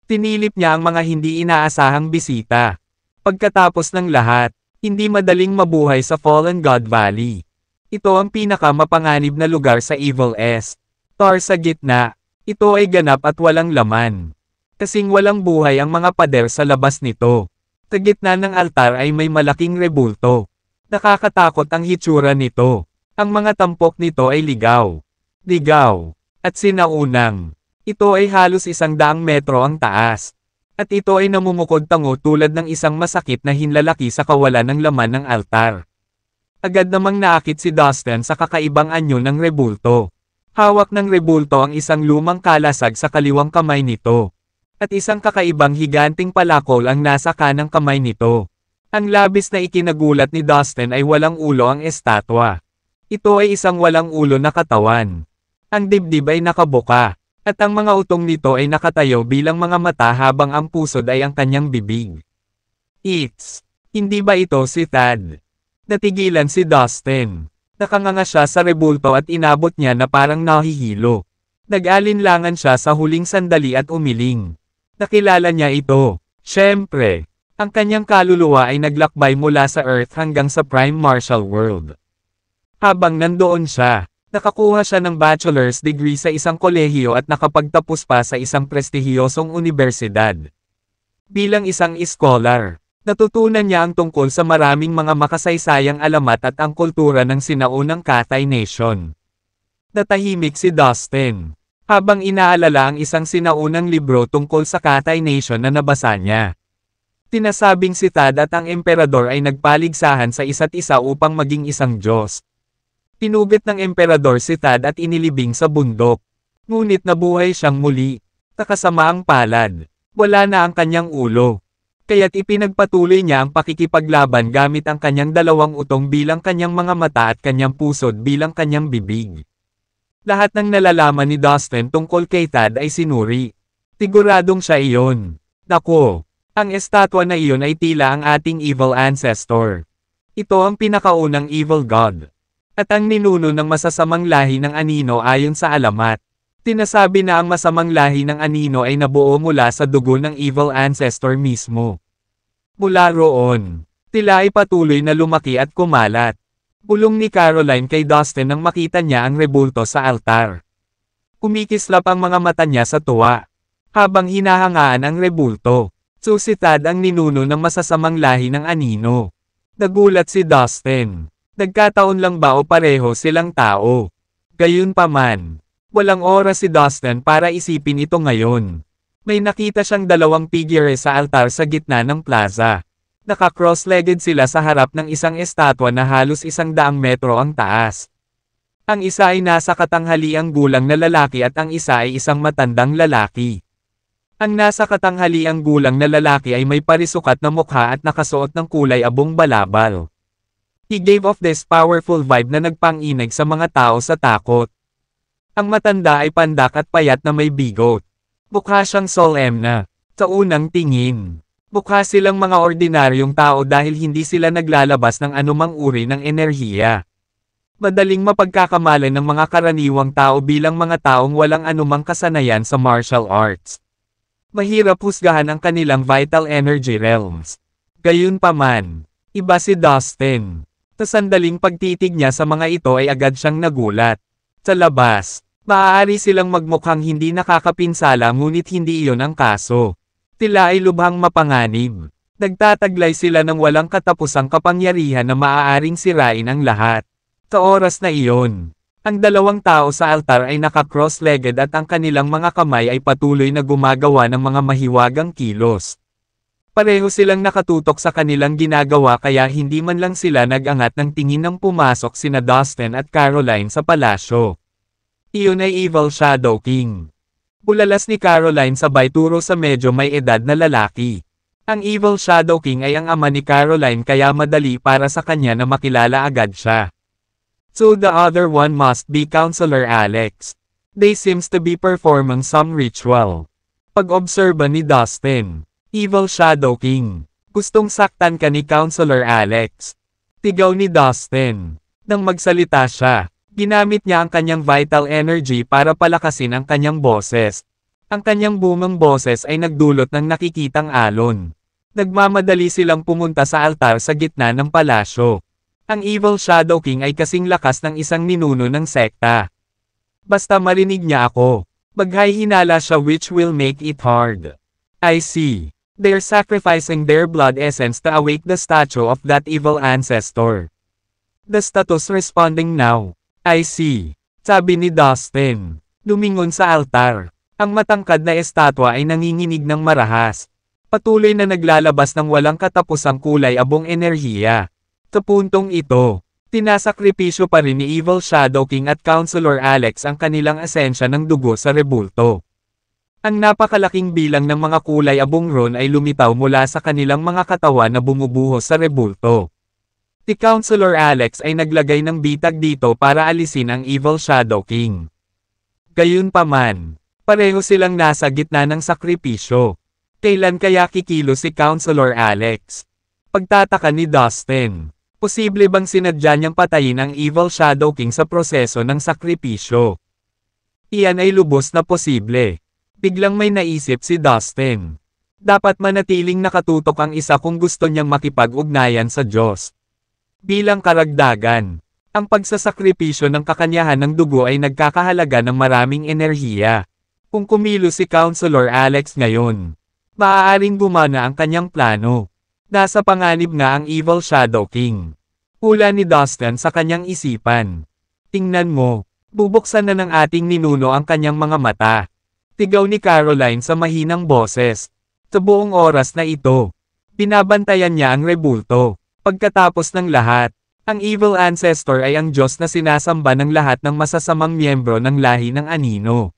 Tinilip niya ang mga hindi inaasahang bisita. Pagkatapos ng lahat, hindi madaling mabuhay sa Fallen God Valley. Ito ang pinakamapanganib na lugar sa Evil East. Tar sa gitna. Ito ay ganap at walang laman. Kasing walang buhay ang mga pader sa labas nito. Sa gitna ng altar ay may malaking rebulto. Nakakatakot ang hitsura nito. Ang mga tampok nito ay ligaw. Ligaw. At sinaunang. Ito ay halos 100 metro ang taas. At ito ay namumukod-tango tulad ng isang masakit na hinlalaki sa kawalan ng laman ng altar. Agad namang naakit si Dustin sa kakaibang anyo ng rebulto. Hawak ng rebulto ang isang lumang kalasag sa kaliwang kamay nito. At isang kakaibang higanting palakol ang nasa kanang kamay nito. Ang labis na ikinagulat ni Dustin ay walang ulo ang estatwa. Ito ay isang walang ulo na katawan. Ang dibdib ay nakabuka. At ang mga utong nito ay nakatayo bilang mga mata habang ang pusod ay ang kanyang bibig. Hindi ba ito si Thad? Natigilan si Dustin. Nakanganga siya sa rebulto at inabot niya na parang nahihilo. Nag-alinlangan siya sa huling sandali at umiling. Nakilala niya ito. Siyempre, ang kanyang kaluluwa ay naglakbay mula sa Earth hanggang sa Prime Martial World. Habang nandoon siya, nakakuha siya ng bachelor's degree sa isang kolehiyo at nakapagtapos pa sa isang prestihiyosong unibersidad. Bilang isang scholar, natutunan niya ang tungkol sa maraming mga makasaysayang alamat at ang kultura ng sinaunang Cathay Nation. Natahimik si Dustin, habang inaalala ang isang sinaunang libro tungkol sa Cathay Nation na nabasa niya. Tinasabing si Tad at ang emperador ay nagpaligsahan sa isa't isa upang maging isang Diyos. Pinugit ng emperador si Tad at inilibing sa bundok. Ngunit nabuhay siyang muli. Nakasamaang palad. Wala na ang kanyang ulo. Kaya't ipinagpatuloy niya ang pakikipaglaban gamit ang kanyang dalawang utong bilang kanyang mga mata at kanyang pusod bilang kanyang bibig. Lahat ng nalalaman ni Dustin tungkol kay Tad ay sinuri. Siguradong siya iyon. Nako, ang estatwa na iyon ay tila ang ating evil ancestor. Ito ang pinakaunang evil god. At ang ninuno ng masasamang lahi ng Anino ayon sa alamat. Tinasabi na ang masamang lahi ng Anino ay nabuo mula sa dugo ng evil ancestor mismo. Mula roon, tila ay patuloy na lumaki at kumalat. Bulong ni Caroline kay Dustin nang makita niya ang rebulto sa altar. Kumikislap ang mga mata niya sa tuwa. Habang hinahangaan ang rebulto, si Tad ang ninuno ng masasamang lahi ng Anino. Nagulat si Dustin. Nagkataon lang ba o pareho silang tao? Gayunpaman, walang oras si Dustin para isipin ito ngayon. May nakita siyang dalawang figure sa altar sa gitna ng plaza. Naka-cross-legged sila sa harap ng isang estatwa na halos 100 metro ang taas. Ang isa ay nasa katanghaliang gulang na lalaki at ang isa ay isang matandang lalaki. Ang nasa katanghaliang gulang na lalaki ay may parisukat na mukha at nakasuot ng kulay abong balabal. He gave off this powerful vibe na nagpang-inig sa mga tao sa takot. Ang matanda ay pandak at payat na may bigot. Mukha siyang solemn. Sa unang tingin, mukha silang mga ordinaryong tao dahil hindi sila naglalabas ng anumang uri ng enerhiya. Madaling mapagkakamalan ng mga karaniwang tao bilang mga taong walang anumang kasanayan sa martial arts. Mahirap husgahan ang kanilang vital energy realms. Gayunpaman, iba si Dustin. Sa sandaling pagtitig niya sa mga ito ay agad siyang nagulat. Sa labas, maaari silang magmukhang hindi nakakapinsala ngunit hindi iyon ang kaso. Tila ay lubhang mapanganib. Nagtataglay sila ng walang katapusang kapangyarihan na maaaring sirain ang lahat. Sa oras na iyon, ang dalawang tao sa altar ay naka-cross-legged at ang kanilang mga kamay ay patuloy na gumagawa ng mga mahiwagang kilos. Pareho silang nakatutok sa kanilang ginagawa kaya hindi man lang sila nag-angat ng tingin nang pumasok sina Dustin at Caroline sa palasyo. Iyon ay Evil Shadow King. Bulalas ni Caroline sabay turo sa medyo may edad na lalaki. Ang Evil Shadow King ay ang ama ni Caroline kaya madali para sa kanya na makilala agad siya. So the other one must be Counselor Alex. They seems to be performing some ritual. Pag-obserba ni Dustin. Evil Shadow King. Gustong saktan ka ni Counselor Alex. Tigaw ni Dustin. Nang magsalita siya, ginamit niya ang kanyang vital energy para palakasin ang kanyang boses. Ang kanyang bumang boses ay nagdulot ng nakikitang alon. Nagmamadali silang pumunta sa altar sa gitna ng palasyo. Ang Evil Shadow King ay kasing lakas ng isang ninuno ng sekta. Basta marinig niya ako, maghay-hinala siya which will make it hard. I see. They're sacrificing their blood essence to awake the statue of that evil ancestor. The status responding now. I see. Sabi ni Dustin. Lumingon sa altar. Ang matangkad na estatwa ay nanginginig ng marahas. Patuloy na naglalabas ng walang katapusang kulay abong enerhiya. Sa puntong ito, tinasakripisyo pa rin ni Evil Shadow King at Counselor Alex ang kanilang asensya ng dugo sa rebulto. Ang napakalaking bilang ng mga kulay abong ron ay lumitaw mula sa kanilang mga katawan na bumubuhos sa rebulto. Si Counselor Alex ay naglagay ng bitag dito para alisin ang Evil Shadow King. Gayunpaman, pareho silang nasa gitna ng sakripisyo. Kailan kaya kikilos si Counselor Alex? Pagtataka ni Dustin. Posible bang sinadya niyang patayin ang Evil Shadow King sa proseso ng sakripisyo? Iyan ay lubos na posible. Biglang may naisip si Dustin. Dapat manatiling nakatutok ang isa kung gusto niyang makipag-ugnayan sa Diyos. Bilang karagdagan, ang pagsasakripisyo ng kakanyahan ng dugo ay nagkakahalaga ng maraming enerhiya. Kung kumilos si Counselor Alex ngayon, maaaring gumana ang kanyang plano. Nasa panganib nga ang Evil Shadow King. Hula ni Dustin sa kanyang isipan. Tingnan mo, bubuksan na ng ating ninuno ang kanyang mga mata. Tigaw ni Caroline sa mahinang boses. Sa buong oras na ito, Binabantayan niya ang rebulto. Pagkatapos ng lahat, ang Evil Ancestor ay ang Diyos na sinasamba ng lahat ng masasamang miyembro ng lahi ng Anino.